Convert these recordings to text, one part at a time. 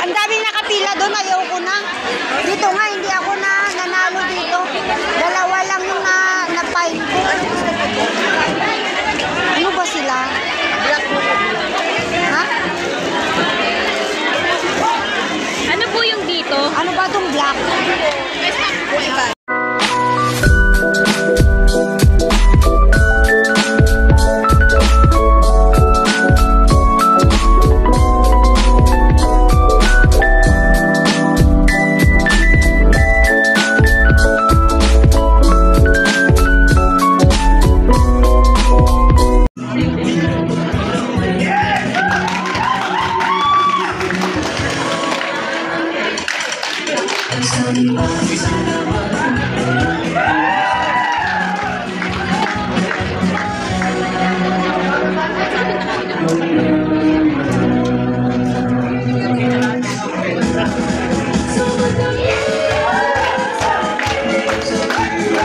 Ang daming nakapila doon, ayaw ko na. Dito nga, hindi ako nanalo dito. Dalawa lang yung na-fine ko. Ano ba sila? Ha? Ano po yung dito? Ano ba itong black?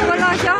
Wala siya.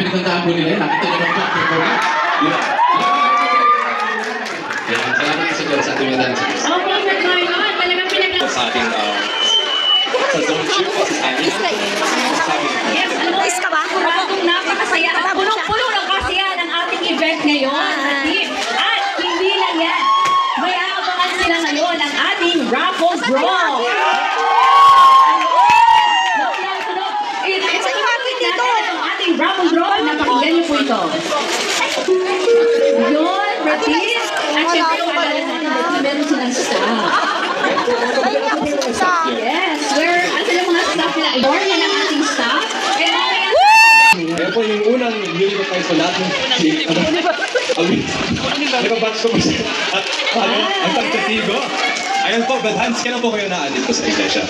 Pinagandaan po nila, nakita nyo lang po. Salamat sa Diyos sa ating mga dancers. Opo, Sir Marlon. Talagang pinagandaan. Sa ating sa zone cheer po sa amin. Yes, alam mo, Ka ba? napakasaya. Punong-puno ng kasiyahan ang ating event ngayon. At hindi lang yan. May aabangan sila ngayon ang ating raffle draw. Raffle draw, napakinggan niyo po ito. Yun, ready? At syempre, paalala natin na meron silang staff. Yes, ang silang mga staff nila. Ignore yan ang ating staff. And mamaya... Kaya po yung unang universe tayo sa lahat ng nakabatch ko po siya. At ang tagtatigo. Ayan po, badhans ka na po kayo na-addit po sa iglesia.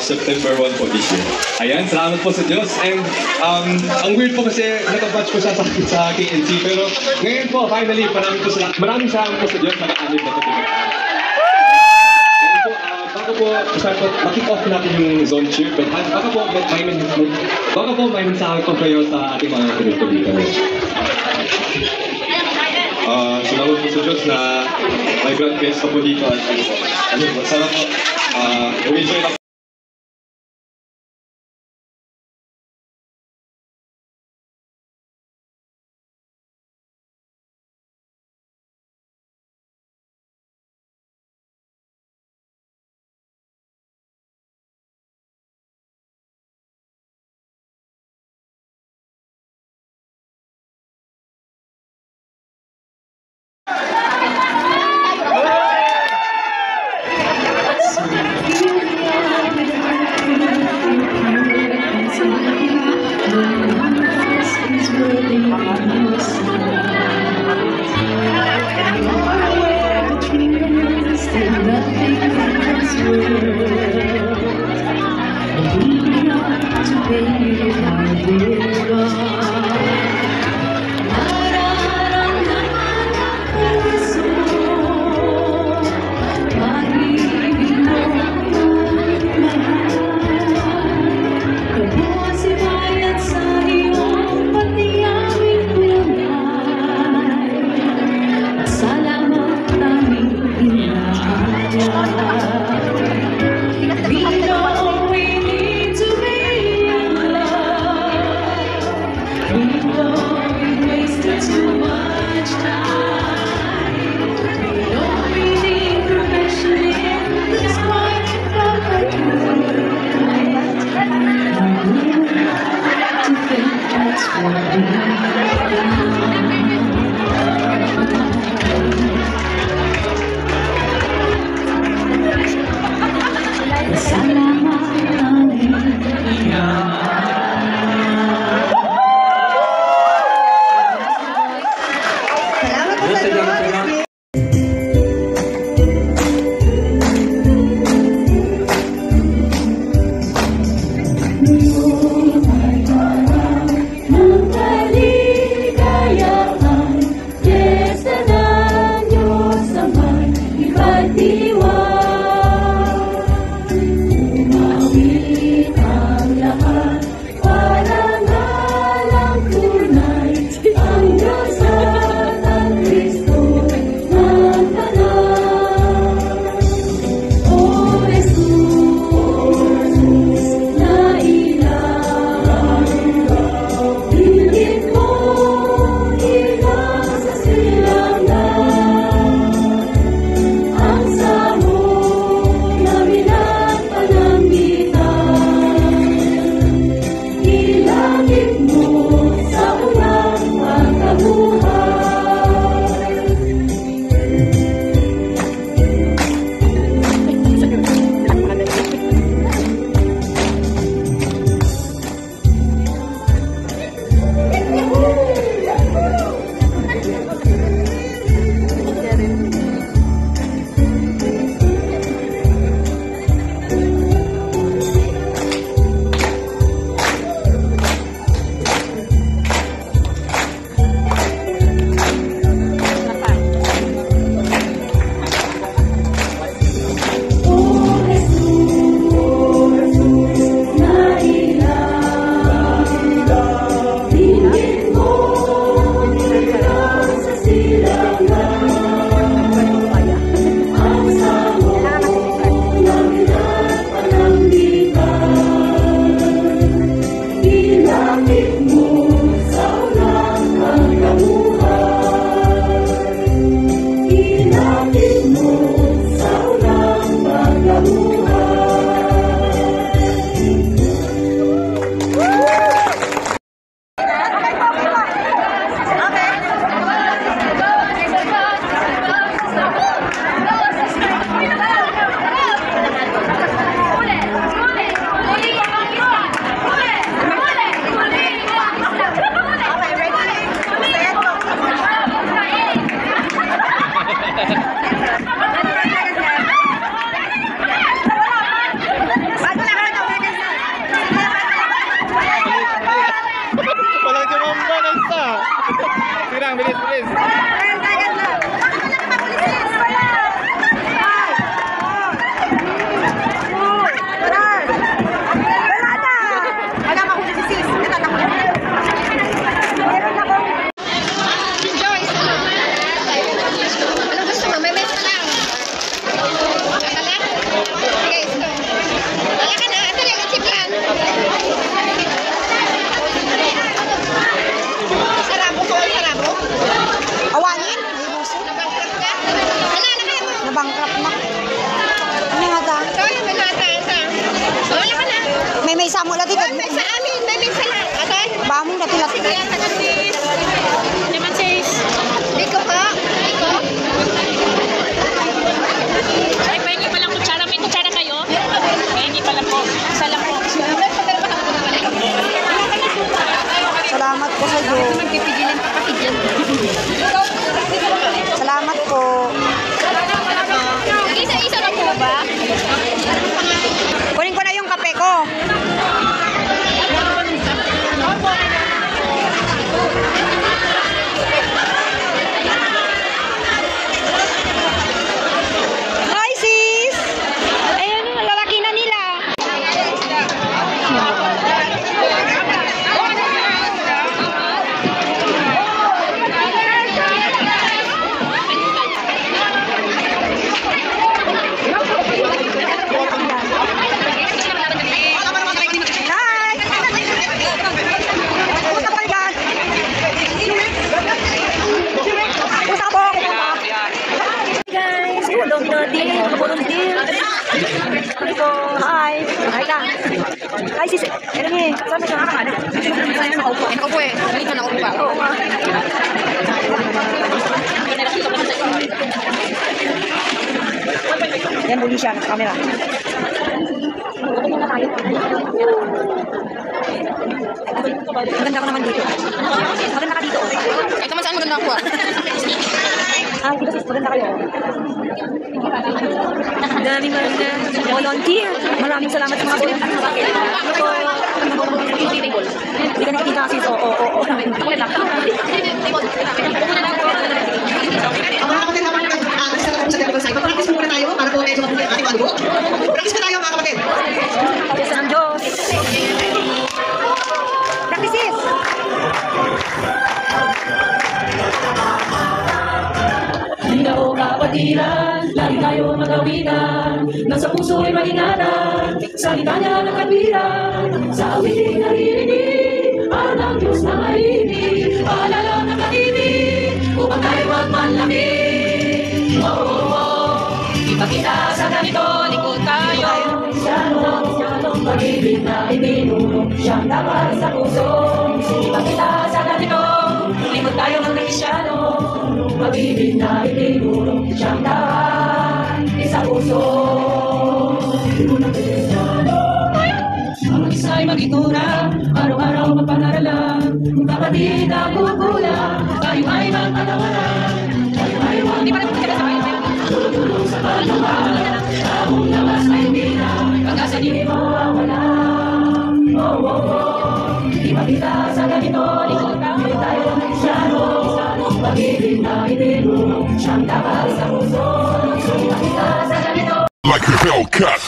September 1 po this year. Ayan, salamat po sa Diyos. And ang weird po kasi nakabatch ko siya sa KNC. Pero ngayon po, finally, maraming salamat po sa Diyos naka-addit na po. Ayan po, baka po, makik off natin yung zone cheer. But baka po, may mensahe po kayo sa ating mga pinito dito. Salamat po sa Diyos na may grand guest pa po dito at sana po, enjoy lang. Nabangkrap na. Ano nga ta? May sa mo lati. May sa amin, may sa lahat. Okay? Bamong lati lati. Naman sis. Dito po. Dito. Ay, pahingi pa lang kutsara. May kutsara kayo? Pahingi pa lang po. Isa lang po. Salamat po sa iyo. Salamat po. Isa-isa na po ba? Kunin ko na yung kape ko. Hello, Minati. Volunteer. Ito, hi. Hi ka. Hi, sis. Ano niya? Saan na siya nakakahanap? Nakaupo eh. Hindi ka nakaupo pa. Oo, nga. Yan, muli siya. Camera. Maganda ko naman dito. Maganda ka dito. Ito man saan maganda ako ah. Ah, dito sis, maganda kayo. Daming volunteer. Maraming salamat sa mga volunteer. Hindi ka nakikita sis. Oo. Mga kapatid, habang nag-aalis na sa Devil Side, practice muna tayo para po medyo mabuti ang ating madugo. Practice pa tayo mga kapatid. Yes, ng Diyos. Practice sis. Hindi o kapatiran, lagi tayo magawitan. Nasa puso ay mag-ingatan, salita niya ng katwiran. Sa awitin naririnig, para ng Diyos na mahinig. Paalala ng katibig, upang tayo wag manlamig. Ipakita sa ganito, likod tayo. Kristiyanong pag-ibig na ibinulong, siyang dapat sa puso. Ipakita sa ganito, likod tayo ng Kristiyanong pag-ibig na ibinulong, siyang dapat sa puso. Ang isa'y mag-itura, araw-araw magpanaralan. Kung kapatid ang kukulang, tayo ay magpatawaran. Tayo ay huwag tulong sa pagluhan. Tamong lawas ay bilang, pag-asa di mawawala. Ipakita sa ganito, likod tayo ng Kristiano. Pag-ibig na ibinulong, siyang dapat sa puso. Ipakita sa ganito. Like a Hellcat.